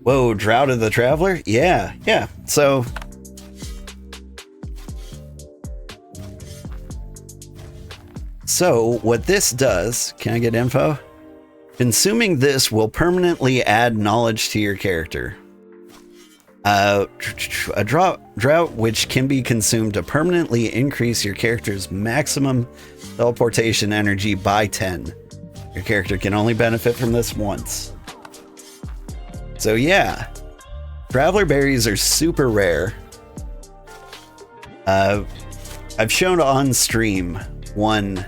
Whoa, Drought of the Traveler? Yeah, yeah. So what this does, can I get info? Consuming this will permanently add knowledge to your character. A drought which can be consumed to permanently increase your character's maximum teleportation energy by 10. Your character can only benefit from this once. So yeah, Traveler berries are super rare. I've shown on stream one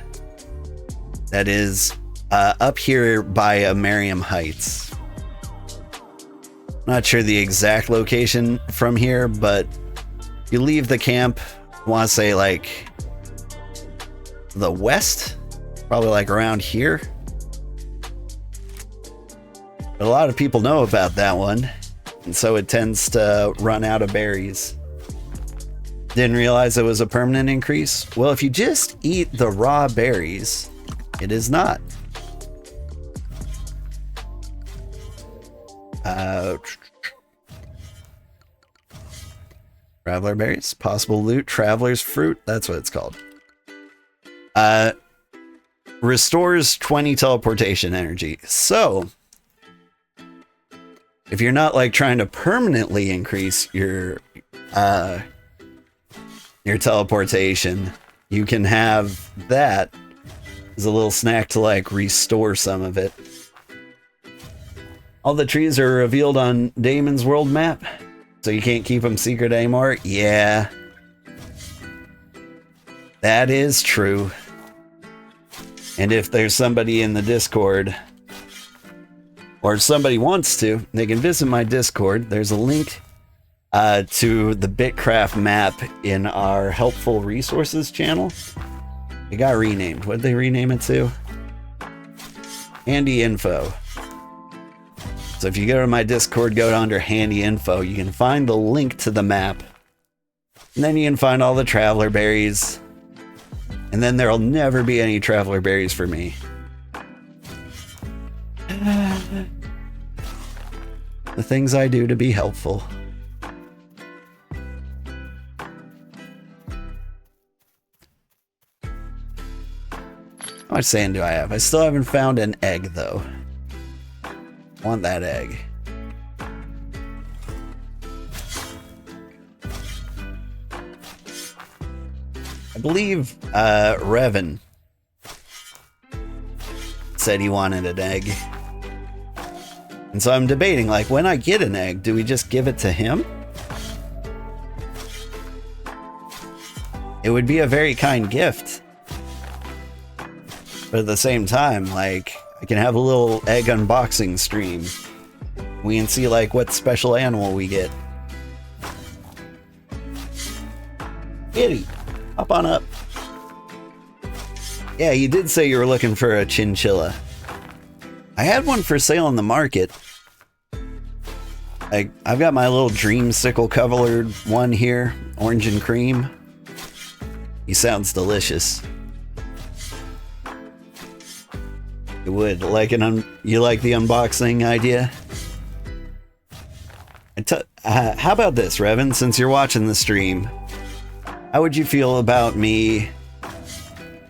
that is up here by Amerium Heights. Not sure the exact location from here, but you leave the camp, I want to say like the west, probably like around here. But a lot of people know about that one, and so it tends to run out of berries. Didn't realize it was a permanent increase. Well, if you just eat the raw berries, it is not. Traveler berries, possible loot, traveler's fruit. That's what it's called. Restores 20 teleportation energy. So if you're not like trying to permanently increase your teleportation, you can have that as a little snack to like restore some of it. All the trees are revealed on Damon's world map, so you can't keep them secret anymore. Yeah, that is true. And if there's somebody in the Discord, or if somebody wants to, they can visit my Discord. There's a link to the BitCraft map in our helpful resources channel. It got renamed. What did they rename it to? Handy info. So if you go to my Discord, go under handy info, you can find the link to the map. And then you can find all the traveler berries. And then there'll never be any traveler berries for me. The things I do to be helpful. How much sand do I have? I still haven't found an egg though. Want that egg. I believe Revan said he wanted an egg. And so I'm debating, like, when I get an egg, do we just give it to him? It would be a very kind gift. But at the same time, like, I can have a little egg unboxing stream. We can see, like, what special animal we get. Kitty, hop on up. Yeah, you did say you were looking for a chinchilla. I had one for sale in the market. I've got my little dreamsicle colored one here, orange and cream. He sounds delicious. You would like you like the unboxing idea? How about this, Revan? Since you're watching the stream, how would you feel about me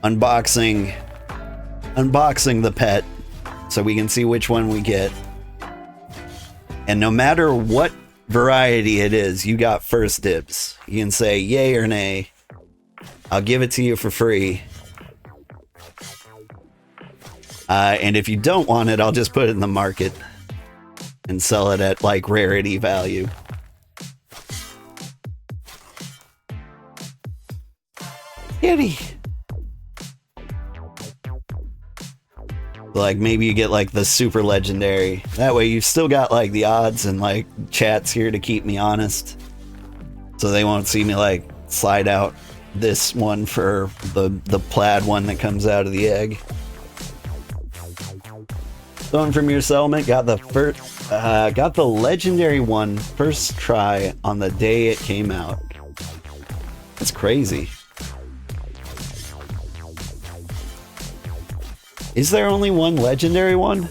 unboxing the pet so we can see which one we get? And no matter what variety it is, you got first dibs. You can say yay or nay. I'll give it to you for free. And if you don't want it, I'll just put it in the market and sell it at like rarity value. Kitty. Like maybe you get like the super legendary. That way you've still got like the odds and like chats here to keep me honest. So they won't see me like slide out this one for the plaid one that comes out of the egg. Someone from your settlement got the legendary one first try on the day it came out. That's crazy. Is there only one legendary one?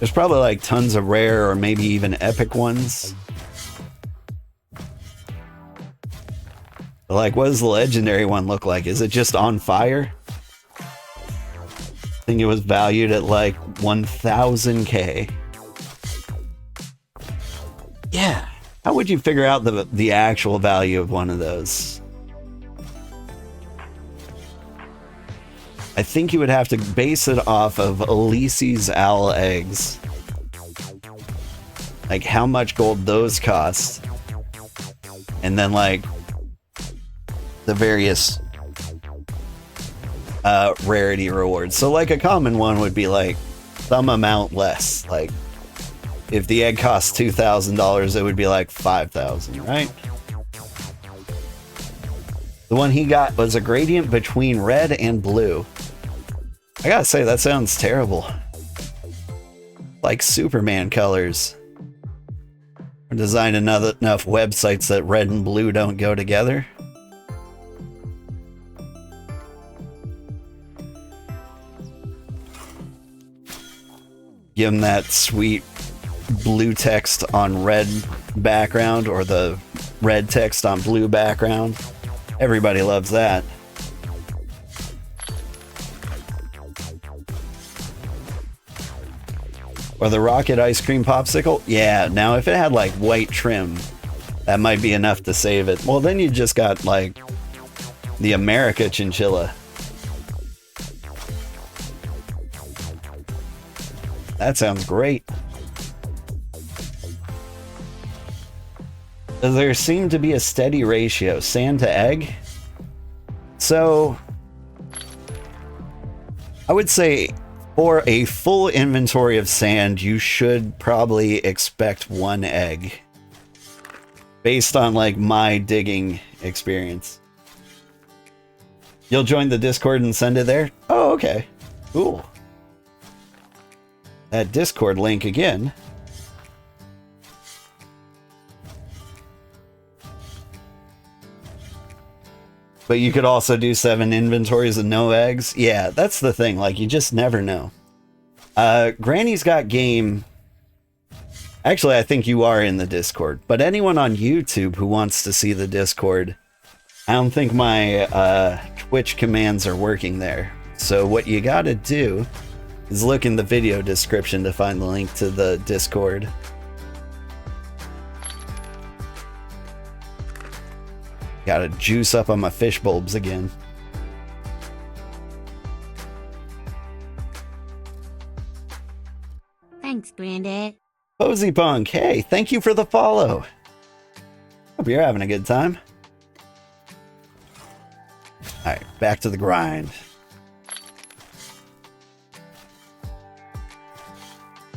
There's probably like tons of rare or maybe even epic ones. But like, what does the legendary one look like? Is it just on fire? I think it was valued at like 1,000K. Yeah. How would you figure out the actual value of one of those? I think you would have to base it off of Elise's owl eggs. Like how much gold those cost. And then like the various rarity rewards. So like a common one would be like some amount less. Like if the egg costs $2,000, it would be like $5,000, right? The one he got was a gradient between red and blue. I gotta say, that sounds terrible. Like Superman colors. Or design enough websites that red and blue don't go together. Give him that sweet blue text on red background, or the red text on blue background. Everybody loves that. Or the rocket ice cream popsicle? Yeah, now if it had like white trim, that might be enough to save it. Well, then you just got like the America chinchilla. That sounds great. There seemed to be a steady ratio, sand to egg. So I would say for a full inventory of sand, you should probably expect 1 egg. Based on like my digging experience. You'll join the Discord and send it there? Oh, okay. Cool. That Discord link again. But you could also do 7 inventories and no eggs. Yeah, that's the thing. Like, you just never know. Granny's Got Game. Actually, I think you are in the Discord. But anyone on YouTube who wants to see the Discord, I don't think my Twitch commands are working there. So what you gotta do is look in the video description to find the link to the Discord. Gotta juice up on my fish bulbs again. Thanks, Granddad. Posy Punk, hey, thank you for the follow. Hope you're having a good time. Alright, back to the grind.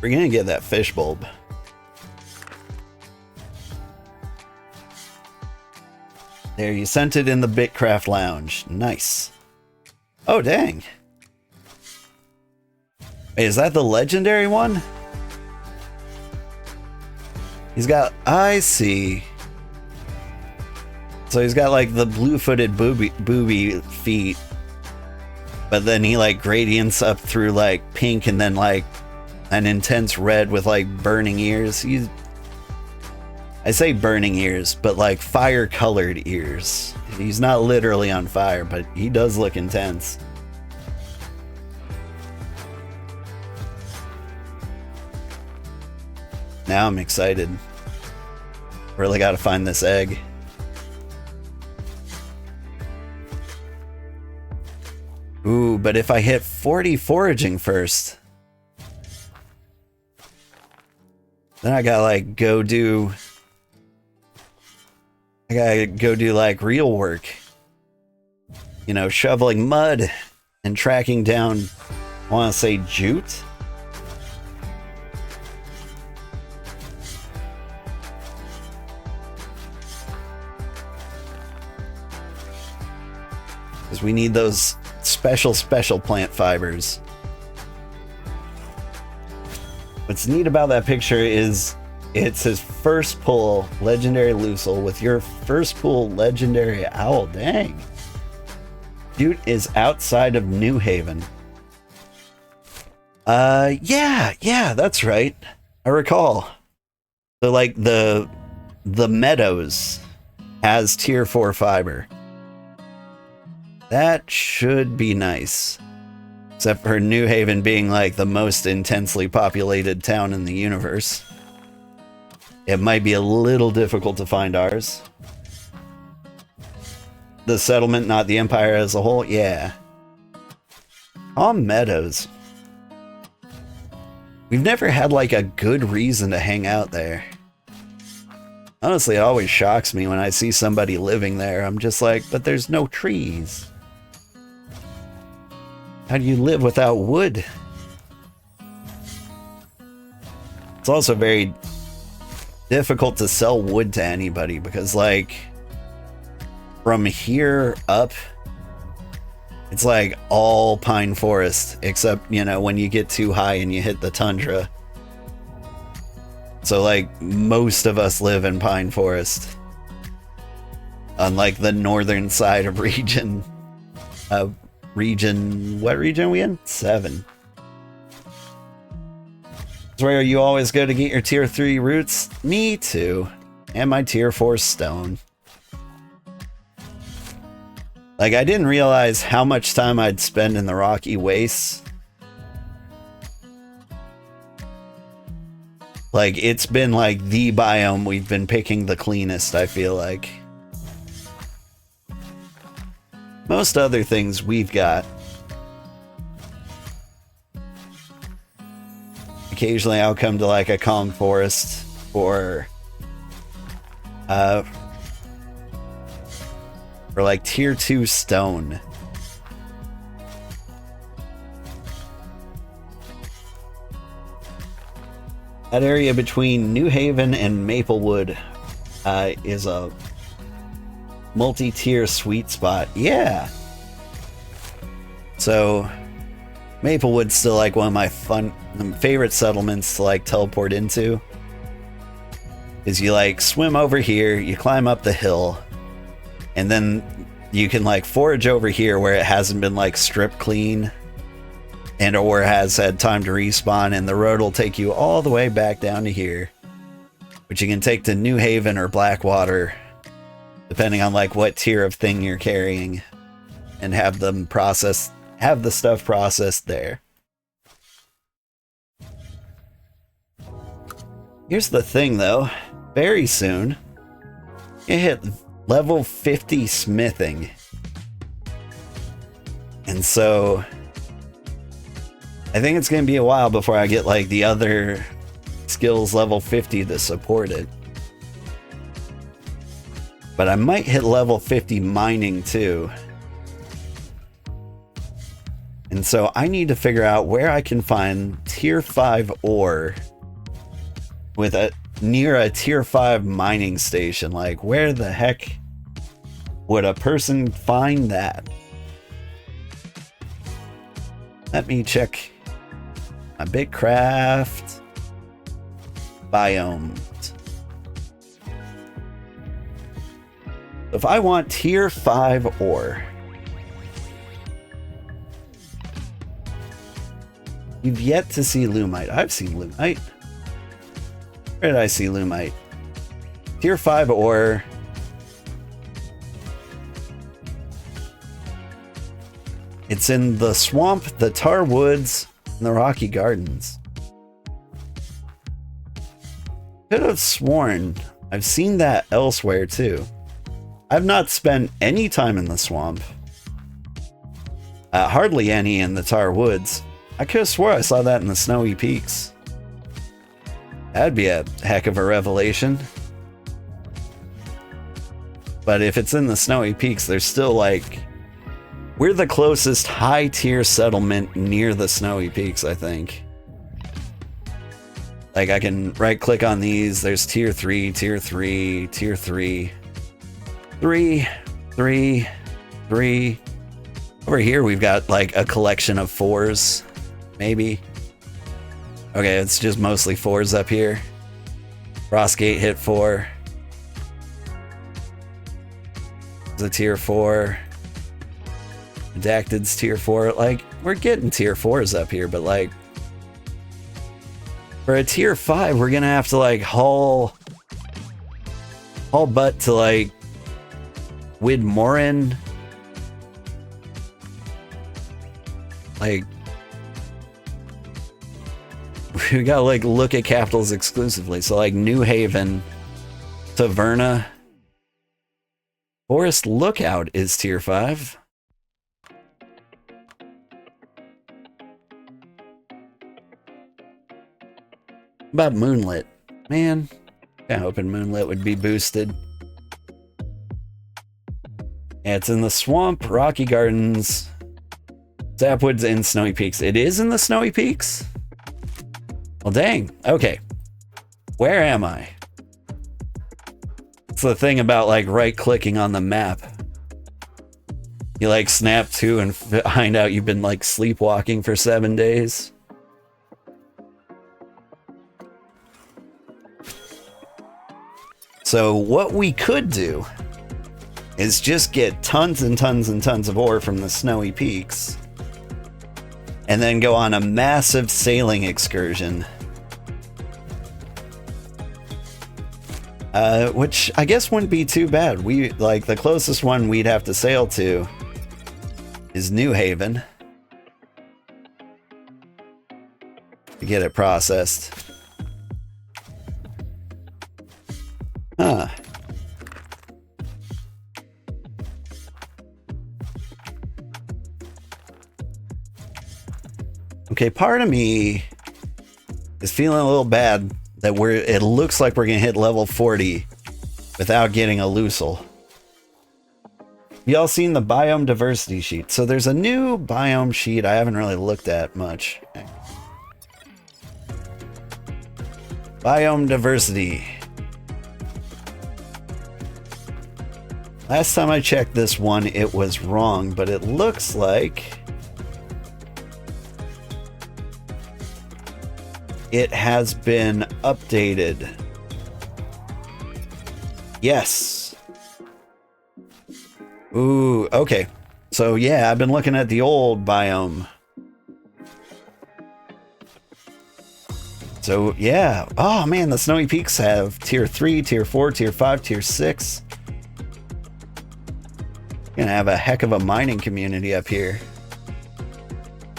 We're gonna get that fish bulb. There, you sent it in the BitCraft lounge. Nice. Oh, dang. Wait, is that the legendary one? He's got... I see. So he's got, like, the blue-footed booby feet. But then he, like, gradients up through, like, pink and then, like, an intense red with, like, burning ears. I say burning ears, but like fire-colored ears. He's not literally on fire, but he does look intense. Now I'm excited. Really gotta find this egg. Ooh, but if I hit 40 foraging first, then I gotta like go do like real work. You know, shoveling mud and tracking down, I want to say jute. Because we need those special plant fibers. What's neat about that picture is it's his first pull legendary Lucille with your first pull legendary owl. Dang. Jute is outside of New Haven. Yeah, that's right. I recall. So like the Meadows has tier 4 fiber. That should be nice. Except for New Haven being like the most intensely populated town in the universe. It might be a little difficult to find ours. The settlement, not the empire as a whole? Yeah. Calm Meadows. We've never had like a good reason to hang out there. Honestly, it always shocks me when I see somebody living there. I'm just like, but there's no trees. How do you live without wood? It's also very difficult to sell wood to anybody because like from here up it's like all pine forest except, you know, when you get too high and you hit the tundra. So like most of us live in pine forest on like the northern side of region what region are we in? 7. That's where you always go to get your tier 3 roots? Me too. And my tier 4 stone. Like, I didn't realize how much time I'd spend in the rocky wastes. Like, it's been like the biome we've been picking the cleanest, I feel like. Most other things we've got. Occasionally I'll come to like a calm forest or like tier 2 stone. That area between New Haven and Maplewood is a multi-tier sweet spot. Yeah. So Maplewood's still like one of my favorite settlements to like teleport into. Is you like swim over here, you climb up the hill, and then you can like forage over here where it hasn't been like stripped clean and or has had time to respawn, and the road will take you all the way back down to here, which you can take to New Haven or Blackwater depending on like what tier of thing you're carrying, and have the stuff processed there. Here's the thing though, very soon you hit level 50 smithing, and so I think it's gonna be a while before I get like the other skills level 50 to support it. But I might hit level 50 mining too. And so I need to figure out where I can find tier 5 ore with near a tier 5 mining station. Like, where the heck would a person find that? Let me check my BitCraft biomes. If I want tier 5 ore, you've yet to see Lumite. I've seen Lumite. Where did I see Lumite? Tier 5 ore. It's in the swamp, the tar woods, and the rocky gardens. Could have sworn I've seen that elsewhere too. I've not spent any time in the swamp. Hardly any in the tar woods. I could have swore I saw that in the snowy peaks. That'd be a heck of a revelation. But if it's in the snowy peaks, there's still like... We're the closest high tier settlement near the snowy peaks, I think. Like, I can right click on these. There's tier 3, tier 3, tier 3. 3, 3, 3. Over here we've got like a collection of 4s, maybe. Okay, it's just mostly 4s up here. Frostgate hit 4. It's a tier 4. Redacted's tier 4. Like, we're getting tier 4s up here, but like, For a tier 5, we're gonna have to like haul butt to like Widmorin. Like we gotta like look at capitals exclusively. So like New Haven, Taverna. Forest Lookout is tier 5. About Moonlit? Man, kinda hoping Moonlit would be boosted. Yeah, it's in the Swamp, Rocky Gardens, Sapwoods, and Snowy Peaks. It is in the Snowy Peaks? Well, dang. Okay. Where am I? It's the thing about like right-clicking on the map. You like snap to and find out you've been like sleepwalking for 7 days. So what we could do is just get tons and tons and tons of ore from the Snowy Peaks and then go on a massive sailing excursion. Which I guess wouldn't be too bad. We like the closest one we'd have to sail to is New Haven to get it processed. Huh. Okay, part of me is feeling a little bad that it looks like we're gonna hit level 40 without getting a Lucille. Y'all seen the biome diversity sheet? So there's a new biome sheet I haven't really looked at much. Biome diversity. Last time I checked this one, it was wrong, but it looks like it has been updated. Yes. Ooh, okay. So yeah, I've been looking at the old biome. So yeah. Oh man, the Snowy Peaks have tier 3, tier 4, tier 5, tier 6. Gonna have a heck of a mining community up here.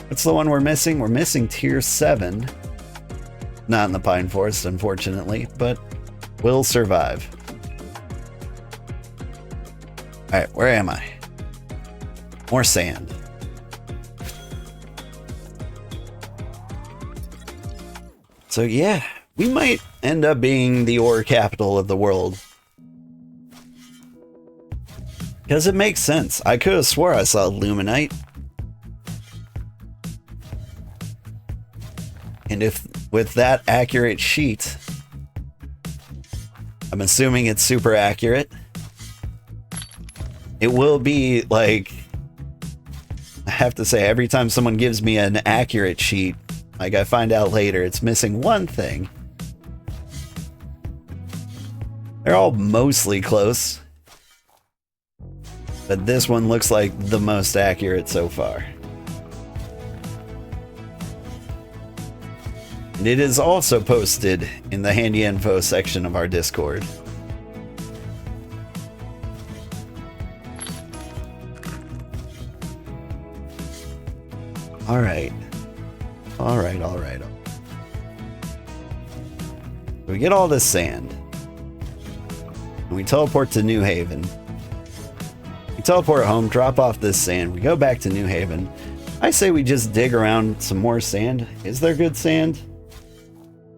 What's the one we're missing? We're missing tier 7. Not in the Pine Forest, unfortunately, but will survive. Alright, where am I? More sand. So yeah, we might end up being the ore capital of the world. Because it makes sense. I could have swore I saw Luminite. And if with that accurate sheet, I'm assuming it's super accurate, it will be like, I have to say, every time someone gives me an accurate sheet, like I find out later it's missing one thing. They're all mostly close, but this one looks like the most accurate so far. And it is also posted in the handy info section of our Discord. Alright. Alright. We get all this sand. And we teleport to New Haven. We teleport home, drop off this sand. We go back to New Haven. I say we just dig around some more sand. Is there good sand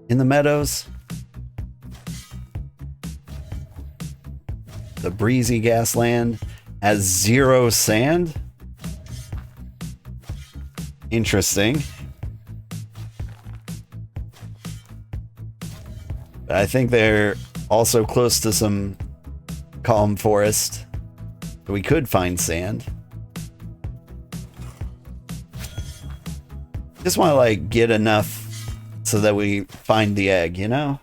in the meadows? The breezy gasland has 0 sand? Interesting. But I think they're also close to some calm forest. We could find sand. Just want to like get enough so that we find the egg, you know?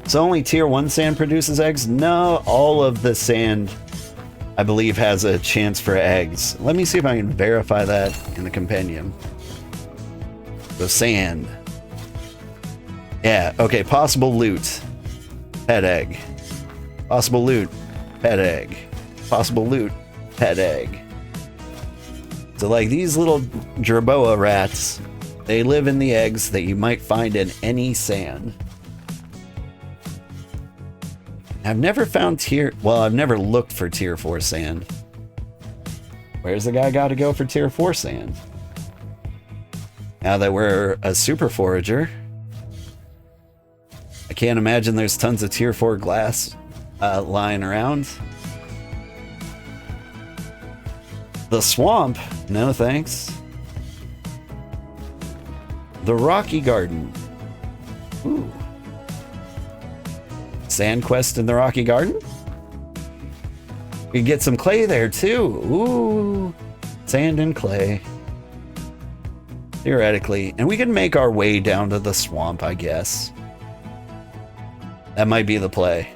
So only tier 1 sand produces eggs? No, all of the sand, I believe, has a chance for eggs. Let me see if I can verify that in the compendium. So sand. Yeah, okay, possible loot. Pet egg. Possible loot. Pet egg. Possible loot. Pet egg. So like these little jerboa rats, they live in the eggs that you might find in any sand. I've never found I've never looked for tier 4 sand. Where's the guy got to go for tier 4 sand? Now that we're a super forager, I can't imagine there's tons of tier 4 glass lying around. The swamp, no thanks. The rocky garden. Ooh. Sand quest in the rocky garden? We get some clay there too. Ooh. Sand and clay. Theoretically. And we can make our way down to the swamp, I guess. That might be the play.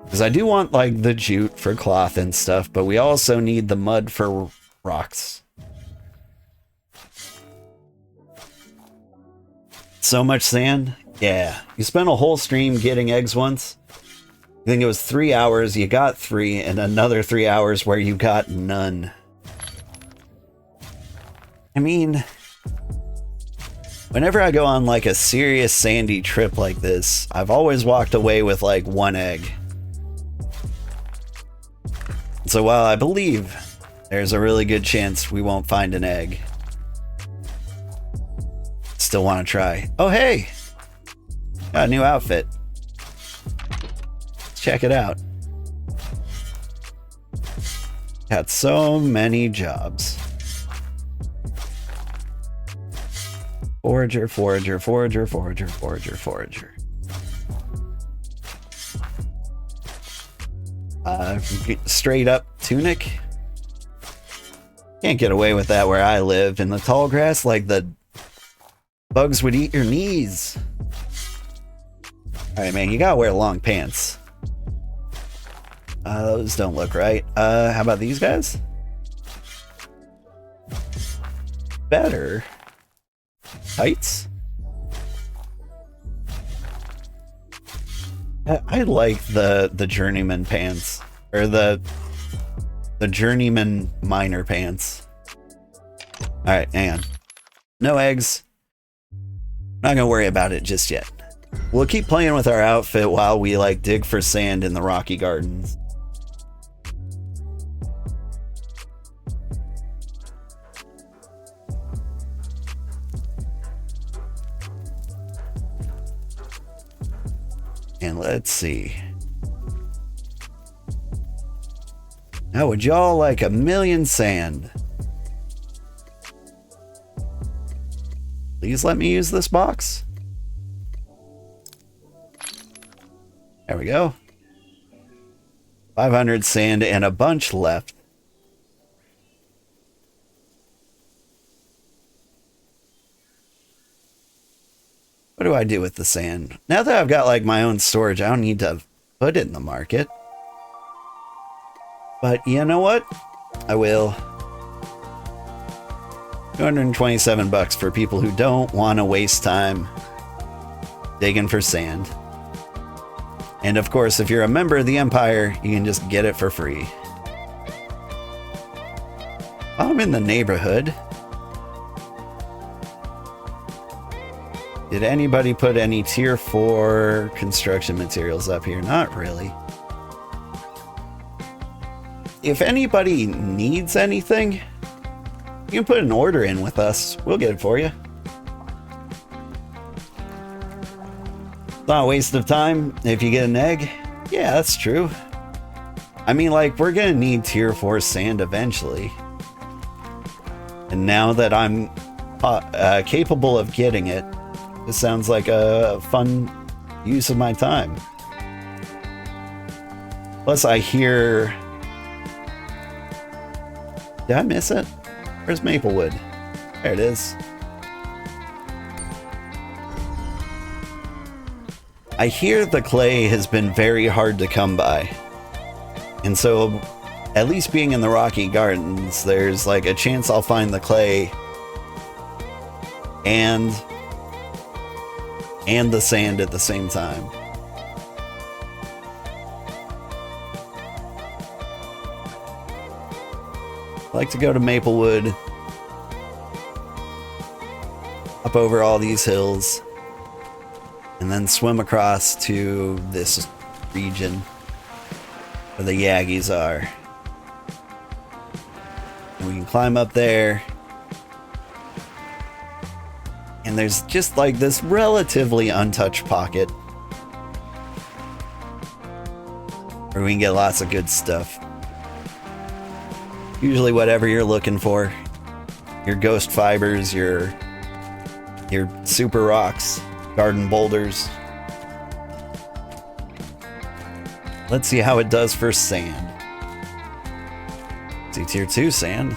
Because I do want like the jute for cloth and stuff, but we also need the mud for rocks. So much sand? Yeah. You spent a whole stream getting eggs once. I think it was 3 hours, you got 3, and another 3 hours where you got none. I mean, whenever I go on like a serious sandy trip like this, I've always walked away with like 1 egg. So while I believe there's a really good chance we won't find an egg, still want to try. Oh hey! Got a new outfit. Let's check it out. Got so many jobs. Forager, forager, forager, forager, forager, forager. Straight up tunic. Can't get away with that where I live. In the tall grass, like the bugs would eat your knees. Alright, man, you gotta wear long pants. Those don't look right. How about these guys? Better. Tights? I like the journeyman pants. Or the journeyman miner pants. Alright, hang on. No eggs. Not gonna worry about it just yet. We'll keep playing with our outfit while we like dig for sand in the rocky gardens. And let's see. Now would y'all like a million sand? Please let me use this box. There we go. 500 sand and a bunch left. What do I do with the sand? Now that I've got like my own storage, I don't need to put it in the market. But you know what? I will. 227 bucks for people who don't want to waste time digging for sand. And of course, if you're a member of the Empire, you can just get it for free. I'm in the neighborhood. Did anybody put any tier 4 construction materials up here? Not really. If anybody needs anything, you can put an order in with us. We'll get it for you. It's not a waste of time if you get an egg. Yeah, that's true. I mean, like, we're gonna need tier 4 sand eventually. And now that I'm capable of getting it, this sounds like a fun use of my time. Plus, I hear... Did I miss it? Where's Maplewood? There it is. I hear the clay has been very hard to come by. And so, at least being in the Rocky Gardens, there's like a chance I'll find the clay. And and the sand at the same time. I like to go to Maplewood, up over all these hills, and then swim across to this region where the Yaggies are. And we can climb up there, and there's just like this relatively untouched pocket where we can get lots of good stuff. Usually whatever you're looking for. Your ghost fibers, your super rocks, garden boulders. Let's see how it does for sand. See, tier 2 sand.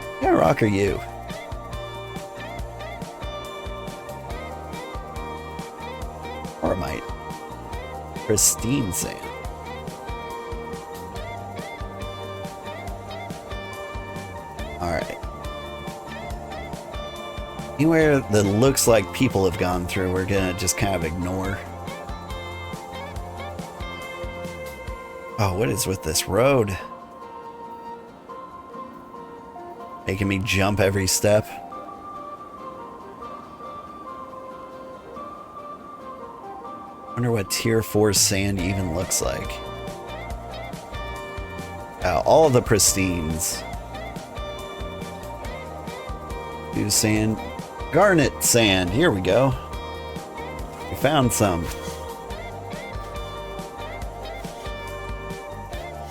What kind of rock are you? Ormite. Pristine sand. Alright. Anywhere that looks like people have gone through, we're gonna just kind of ignore. Oh, what is with this road? Making me jump every step. Wonder what tier 4 sand even looks like. All the pristines. Do sand. Garnet sand. Here we go. We found some.